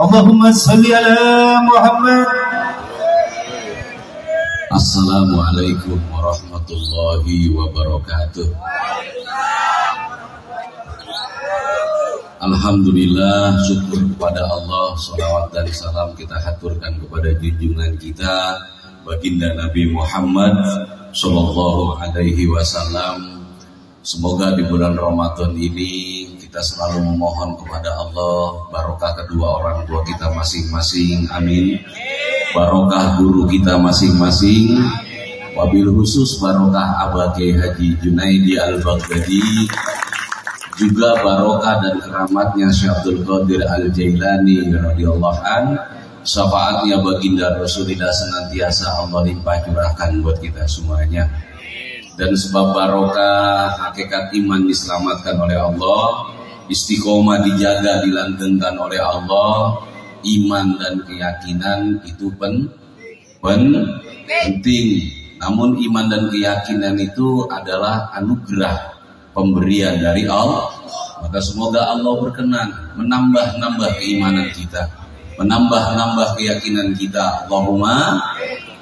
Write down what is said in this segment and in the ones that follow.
Allahumma salli ala Muhammad. Assalamualaikum warahmatullahi wabarakatuh. Alhamdulillah, syukur kepada Allah, salawat dan salam kita haturkan kepada junjungan kita baginda Nabi Muhammad sallallahu alaihi wasallam. Semoga di bulan Ramadan ini kita selalu memohon kepada Allah barokah kedua orang tua kita masing-masing, amin. Barokah guru kita masing-masing, wabil khusus barokah Abah Kiai Haji Junaidi Al-Baghdadi, juga barokah dan keramatnya Syekh Abdul Qadir Al-Jailani radhiyallahu an. Syafaatnya baginda Rasulullah senantiasa Allah limpah curahkan buat kita semuanya. Dan sebab barokah hakikat iman diselamatkan oleh Allah, istiqomah dijaga dilanggengkan oleh Allah, iman dan keyakinan itu penting. Namun iman dan keyakinan itu adalah anugerah pemberian dari Allah. Maka semoga Allah berkenan menambah-nambah keimanan kita, menambah-nambah keyakinan kita, Allahumma,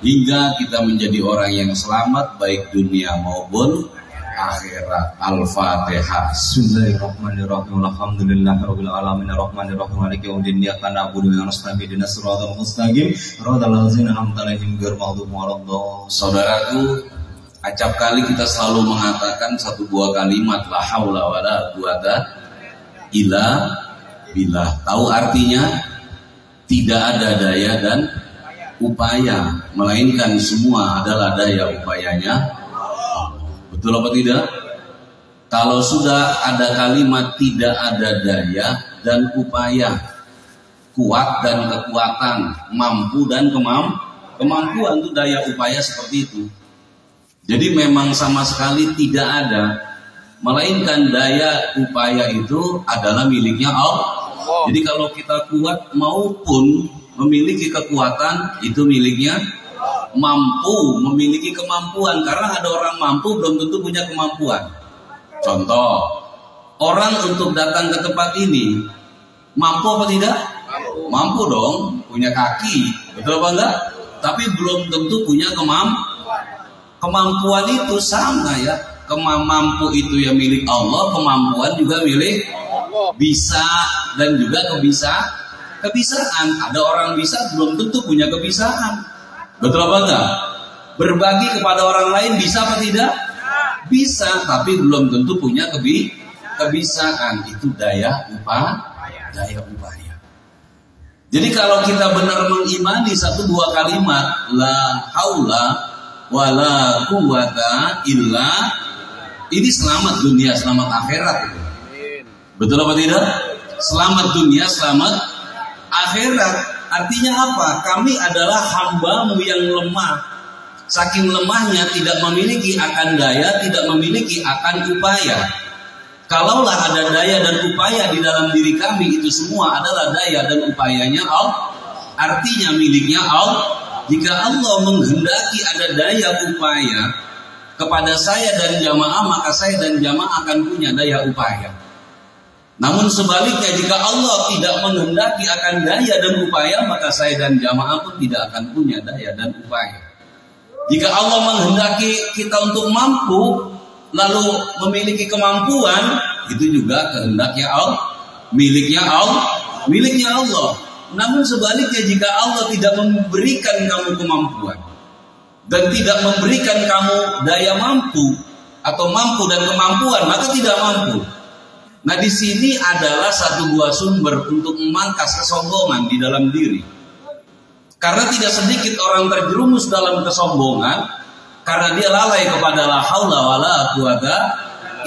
hingga kita menjadi orang yang selamat baik dunia maupun akhirat. Al-Fatihah. Bismillahirrahmanirrahim. Alhamdulillahirabbil alamin arrahmanirrahim maliki yaumiddin. Iyyaka na'budu wa iyyaka nasta'in ihdinas siratal mustaqim siratal ladzina an'amta 'alaihim ghairil maghdubi 'alaihim. Saudaraku, acap kali kita selalu mengatakan satu buah kalimat la haula wala quwata illa billah. Tahu artinya? Tidak ada daya dan upaya, melainkan semua adalah daya upayanya Allah. Betul apa tidak? Kalau sudah ada kalimat tidak ada daya dan upaya, kuat dan kekuatan, mampu dan kemampuan, itu daya upaya seperti itu. Jadi memang sama sekali tidak ada, melainkan daya upaya itu adalah miliknya Allah. Jadi kalau kita kuat maupun memiliki kekuatan itu miliknya, mampu memiliki kemampuan, karena ada orang mampu belum tentu punya kemampuan. Contoh, orang untuk datang ke tempat ini mampu apa tidak? Mampu dong, punya kaki, betul apa enggak? Tapi belum tentu punya kemampuan itu sama ya. Mampu itu ya milik Allah, kemampuan juga milik bisa dan juga kebisaan. Ada orang bisa belum tentu punya kebisaan. Betul apa enggak? Berbagi kepada orang lain bisa apa tidak? Bisa, tapi belum tentu punya kebisaan. Itu daya upaya. Jadi kalau kita benar mengimani satu dua kalimat la haula wala quwata illa, ini selamat dunia, selamat akhirat. Betul apa tidak? Selamat dunia, selamat akhirat. Artinya apa? Kami adalah hamba-Mu yang lemah. Saking lemahnya tidak memiliki akan daya, tidak memiliki akan upaya. Kalaulah ada daya dan upaya di dalam diri kami, itu semua adalah daya dan upayanya Allah. Artinya miliknya Allah. Jika Allah menghendaki ada daya upaya kepada saya dan jamaah, maka saya dan jamaah akan punya daya upaya. Namun sebaliknya, jika Allah tidak menghendaki akan daya dan upaya, maka saya dan jamaah pun tidak akan punya daya dan upaya. Jika Allah menghendaki kita untuk mampu, lalu memiliki kemampuan, itu juga kehendaknya Allah, miliknya Allah. Namun sebaliknya, jika Allah tidak memberikan kamu kemampuan dan tidak memberikan kamu daya mampu atau mampu dan kemampuan, maka tidak mampu. Nah, di sini adalah satu buah sumber untuk memangkas kesombongan di dalam diri. Karena tidak sedikit orang terjerumus dalam kesombongan karena dia lalai kepada la haula wala quwata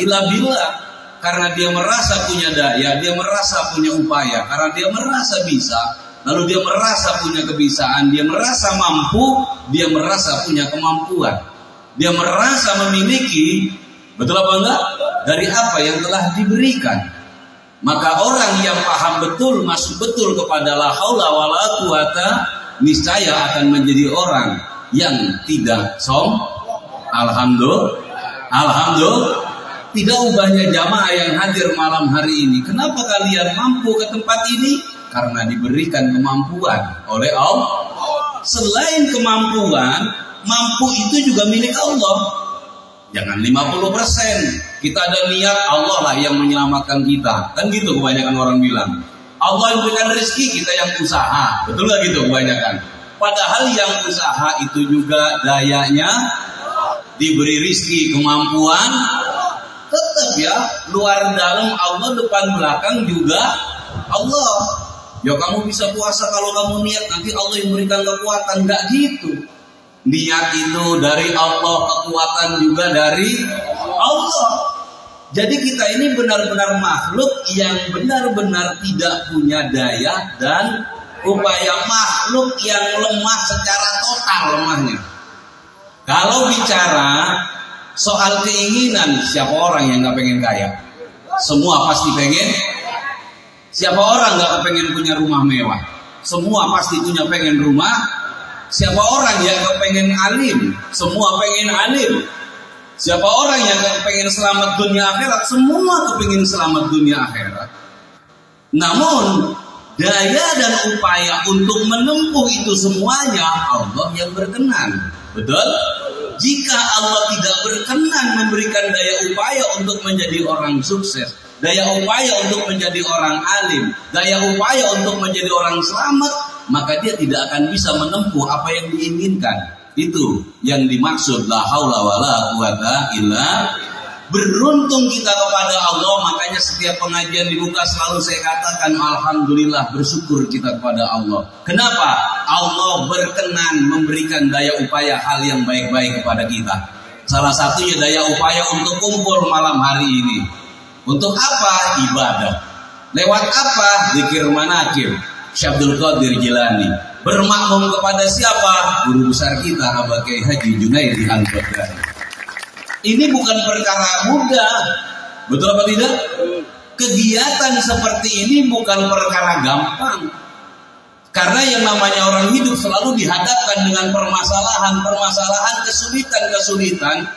illa billah. Karena dia merasa punya daya, dia merasa punya upaya, karena dia merasa bisa, lalu dia merasa punya kebisaan, dia merasa mampu, dia merasa punya kemampuan, dia merasa memiliki, betul apa enggak, dari apa yang telah diberikan. Maka orang yang paham betul, masuk betul kepada la haula wala quwata, niscaya akan menjadi orang yang tidak sombong. Alhamdulillah. tidak ubahnya jamaah yang hadir malam hari ini. Kenapa kalian mampu ke tempat ini? Karena diberikan kemampuan oleh Allah. Selain kemampuan, mampu itu juga milik Allah. Jangan 50%. Kita ada niat, Allah lah yang menyelamatkan kita. Kan gitu kebanyakan orang bilang. Allah yang berikan rezeki, kita yang usaha. Betul gak gitu kebanyakan? Padahal yang usaha itu juga dayanya, diberi rezeki, kemampuan, tetap ya, luar dalam Allah, depan belakang juga Allah. Ya kamu bisa puasa kalau kamu niat, nanti Allah yang berikan kekuatan. Enggak gitu. Niat itu dari Allah, kekuatan juga dari Allah. Jadi kita ini benar-benar makhluk yang benar-benar tidak punya daya dan upaya, makhluk yang lemah secara total lemahnya. Kalau bicara soal keinginan, siapa orang yang gak pengen kaya? Semua pasti pengen. Siapa orang gak pengen punya rumah mewah? Semua pasti punya pengen rumah. Siapa orang yang gak pengen alim? Semua pengen alim. Siapa orang yang gak pengen selamat dunia akhirat? Semua kepengin selamat dunia akhirat. Namun daya dan upaya untuk menempuh itu semuanya Allah yang berkenan. Betul? Jika Allah tidak berkenan memberikan daya upaya untuk menjadi orang sukses, daya upaya untuk menjadi orang alim, daya upaya untuk menjadi orang selamat, maka dia tidak akan bisa menempuh apa yang diinginkan. Itu yang dimaksud la haula wala quwata illa. Beruntung kita kepada Allah. Makanya setiap pengajian dibuka selalu saya katakan alhamdulillah, bersyukur kita kepada Allah. Kenapa? Allah berkenan memberikan daya upaya hal yang baik-baik kepada kita. Salah satunya daya upaya untuk kumpul malam hari ini. Untuk apa? Ibadah. Lewat apa? Zikir manakib Syabdul Qadir Jilani. Bermakmum kepada siapa? Guru besar kita Abah Kiai Haji Junaidi Al-Baghdadi. Ini bukan perkara mudah. Betul apa tidak? Kegiatan seperti ini bukan perkara gampang. Karena yang namanya orang hidup selalu dihadapkan dengan permasalahan, kesulitan.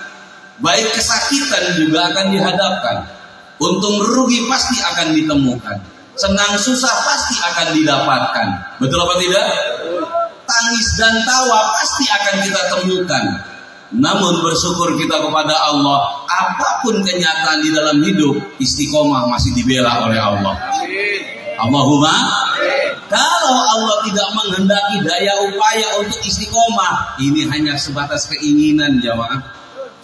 Baik kesakitan juga akan dihadapkan. Untung rugi pasti akan ditemukan. Senang susah pasti akan didapatkan. Betul apa tidak? Tangis dan tawa pasti akan kita temukan. Namun bersyukur kita kepada Allah, apapun kenyataan di dalam hidup, istiqomah masih dibela oleh Allah. Allahumma. Kalau Allah tidak menghendaki daya upaya untuk istiqomah, ini hanya sebatas keinginan jamaah.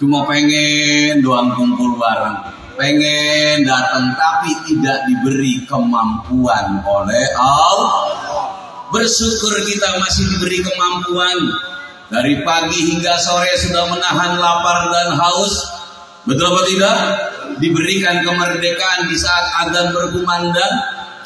Cuma pengen doang kumpul bareng, pengen datang tapi tidak diberi kemampuan oleh Allah. Bersyukur kita masih diberi kemampuan. Dari pagi hingga sore sudah menahan lapar dan haus. Betul apa tidak? Diberikan kemerdekaan di saat adzan berkumandang.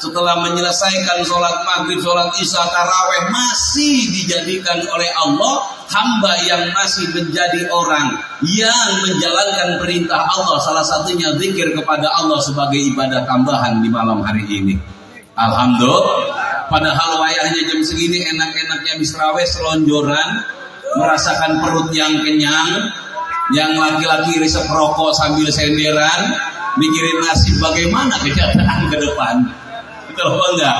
Setelah menyelesaikan sholat maghrib, sholat isya, taraweh, masih dijadikan oleh Allah hamba yang masih menjadi orang yang menjalankan perintah Allah. Salah satunya zikir kepada Allah sebagai ibadah tambahan di malam hari ini. Alhamdulillah. Padahal wayahnya jam segini enak-enaknya habis raweh selonjoran, merasakan perut yang kenyang, yang laki-laki risep rokok sambil senderan, mikirin nasib bagaimana kejadian ke depan. Betul apa enggak?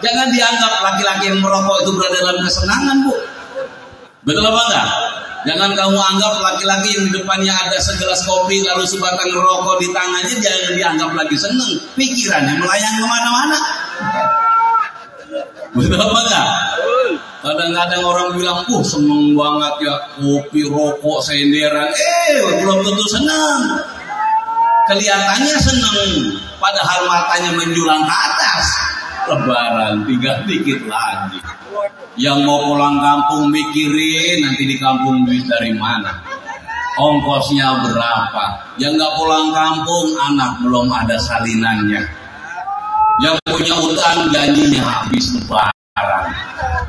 Jangan dianggap laki-laki yang merokok itu berada dalam kesenangan, Bu. Betul apa enggak? Jangan kamu anggap laki-laki yang di depannya ada segelas kopi lalu sebatang rokok di tangannya, jangan dianggap lagi seneng. Pikirannya melayang kemana-mana. Betul apa enggak? Kadang-kadang orang bilang, seneng banget ya kopi, rokok, senderan. Belum tentu senang. Kelihatannya senang, padahal matanya menjulang ke atas. Lebaran tinggal dikit lagi. Yang mau pulang kampung mikirin nanti di kampung duit dari mana, ongkosnya berapa. Yang nggak pulang kampung, anak belum ada salinannya. Yang punya utang janjinya habis lebaran.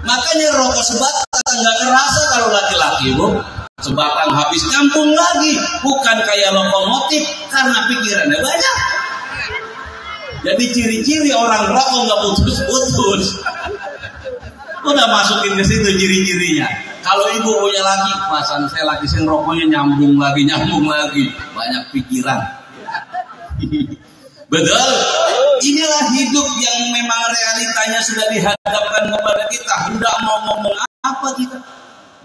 Makanya rokok sebatang nggak kerasa kalau laki-laki, Bu. Sebatang habis nyambung lagi, bukan kayak lokomotif karena pikirannya banyak. Jadi ciri-ciri orang rokok nggak putus-putus. Udah masukin ke situ ciri-cirinya. Kalau ibu punya laki, pasan saya laki sen rokoknya nyambung lagi, banyak pikiran. Betul? Inilah hidup yang memang realitanya sudah dihadapkan kepada kita. Hendak mau ngomong apa kita?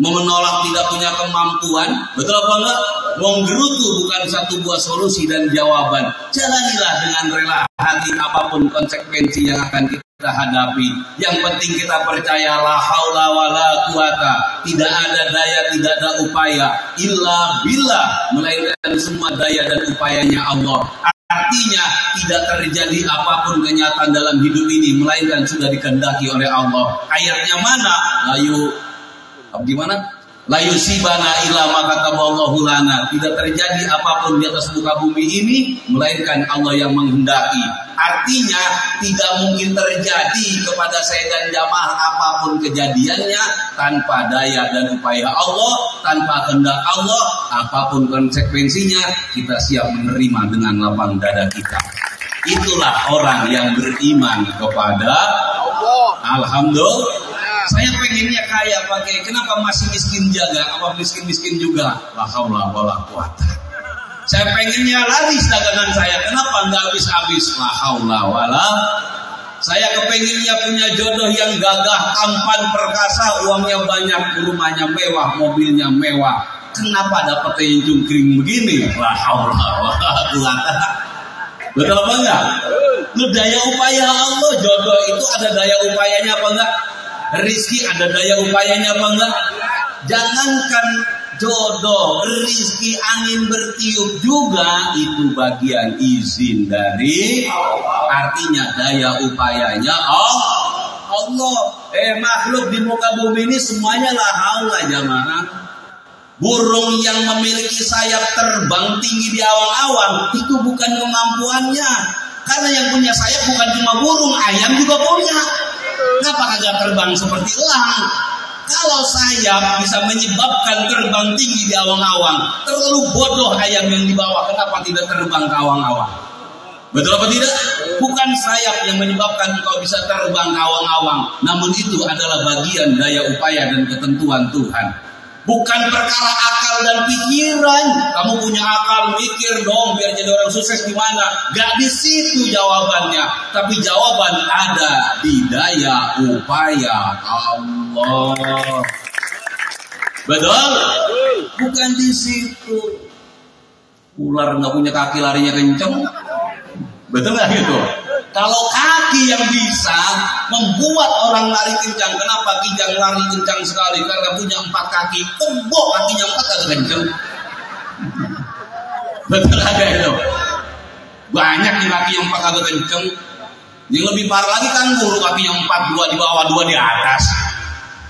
Mau menolak tidak punya kemampuan, betul apa enggak? Menggerutu bukan satu buah solusi dan jawaban. Jalanilah dengan rela hati apapun konsekuensi yang akan kita hadapi. Yang penting kita percaya la haula wala quwata, tidak ada daya, tidak ada upaya illa billah, melainkan semua daya dan upayanya Allah. Artinya tidak terjadi apapun kenyataan dalam hidup ini melainkan sudah dikehendaki oleh Allah. Ayatnya mana? Gimana? La yusibana illa ma kataballahu lana. Tidak terjadi apapun di atas muka bumi ini melainkan Allah yang menghendaki. Artinya tidak mungkin terjadi kepada saya dan jamaah apapun kejadiannya tanpa daya dan upaya Allah, tanpa kehendak Allah, apapun konsekuensinya kita siap menerima dengan lapang dada kita. Itulah orang yang beriman kepada Allah. Alhamdulillah. Saya pengennya kaya pakai, kenapa masih miskin jaga? Apa miskin-miskin juga? La haula wala quwata. Saya pengennya laris dagangan saya, kenapa nggak habis-habis? La haula wala. Saya kepengennya punya jodoh yang gagah, tampan, perkasa, uangnya banyak, rumahnya mewah, mobilnya mewah. Kenapa dapetnya yang cungkring begini? La haula wala quwata. Betul apa enggak? Lu daya upaya Allah, jodoh itu ada daya upayanya apa enggak? Rizki ada daya upayanya apa enggak? Jangankan jodoh, rizki, angin bertiup juga itu bagian izin dari artinya daya upayanya Allah. Makhluk di muka bumi ini semuanya la haula jamaah. Burung yang memiliki sayap terbang tinggi di awang-awang itu bukan kemampuannya. Karena yang punya sayap bukan cuma burung, ayam juga punya. Kenapa kagak terbang seperti elang? Kalau sayap bisa menyebabkan terbang tinggi di awang-awang, terlalu bodoh ayam yang di bawah. Kenapa tidak terbang ke awang-awang? Betul apa tidak? Bukan sayap yang menyebabkan engkau bisa terbang ke awang-awang, namun itu adalah bagian daya upaya dan ketentuan Tuhan. Bukan perkara akal dan pikiran. Kamu punya akal, mikir dong biar jadi orang sukses gimana? Gak di situ jawabannya. Tapi jawaban ada di daya upaya Allah. Betul? Bukan di situ. Ular nggak punya kaki larinya kenceng. Betul nggak gitu? Kalau kaki yang bisa membuat orang lari kencang, kenapa kijang lari kencang sekali? Karena punya 4 kaki, tembok kakinya 4 agak kencang. Betul ada itu. Banyak nih kaki yang 4 agak kencang. Yang lebih parah lagi kanguru, kaki yang 4, 2 di bawah, 2 di atas.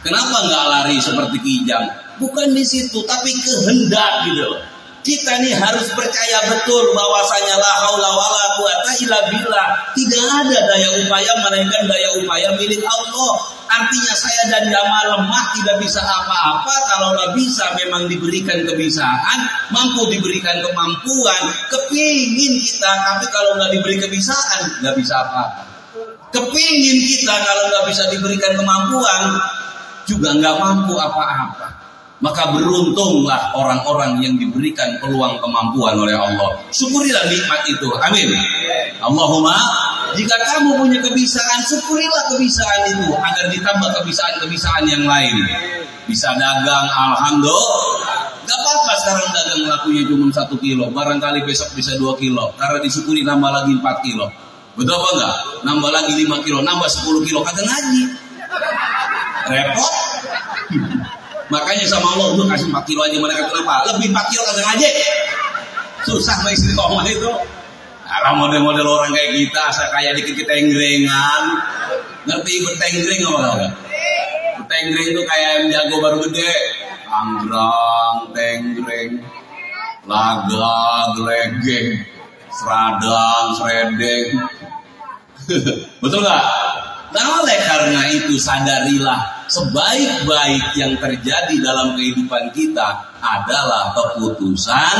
Kenapa nggak lari seperti kijang? Bukan di situ, tapi kehendak gitu. Kita nih harus percaya betul bahwasanya la haula wala quwata illa billah. Tidak ada daya upaya melainkan daya upaya milik Allah. Artinya saya dan jamaah lemah tidak bisa apa-apa. Kalau nggak bisa memang diberikan kebisaan, mampu diberikan kemampuan, kepingin kita. Tapi kalau nggak diberi kebisaan, nggak bisa apa-apa. Kepingin kita kalau nggak bisa diberikan kemampuan, juga nggak mampu apa-apa. Maka beruntunglah orang-orang yang diberikan peluang kemampuan oleh Allah. Syukurilah nikmat itu. Amin. Allahumma, jika kamu punya kebisaan, syukurilah kebisaan itu agar ditambah kebisaan-kebisaan yang lain. Bisa dagang, alhamdulillah. Gak apa-apa sekarang dagang lakunya cuma 1 kilo. Barangkali besok bisa 2 kilo. Karena disyukuri nambah lagi 4 kilo. Betul apa enggak? Nambah lagi 5 kilo, nambah 10 kilo. Kagak ngaji. Repot. Makanya sama Allah udah kasih 4 kilo aja, mereka kenapa? Lebih 4 kilo kagak ngaji. Susah sama istri koma itu. Nah, model-model orang kayak kita, asal kayak dikit kita tengrengan. Ngerti bertengreng apa enggak? Bertengreng itu kayak yang jago baru gede. Anggrang, tengreng, laga, gelegeng, seradang, seredeng. Betul nggak? Nah, oleh karena itu sadarilah sebaik-baik yang terjadi dalam kehidupan kita adalah keputusan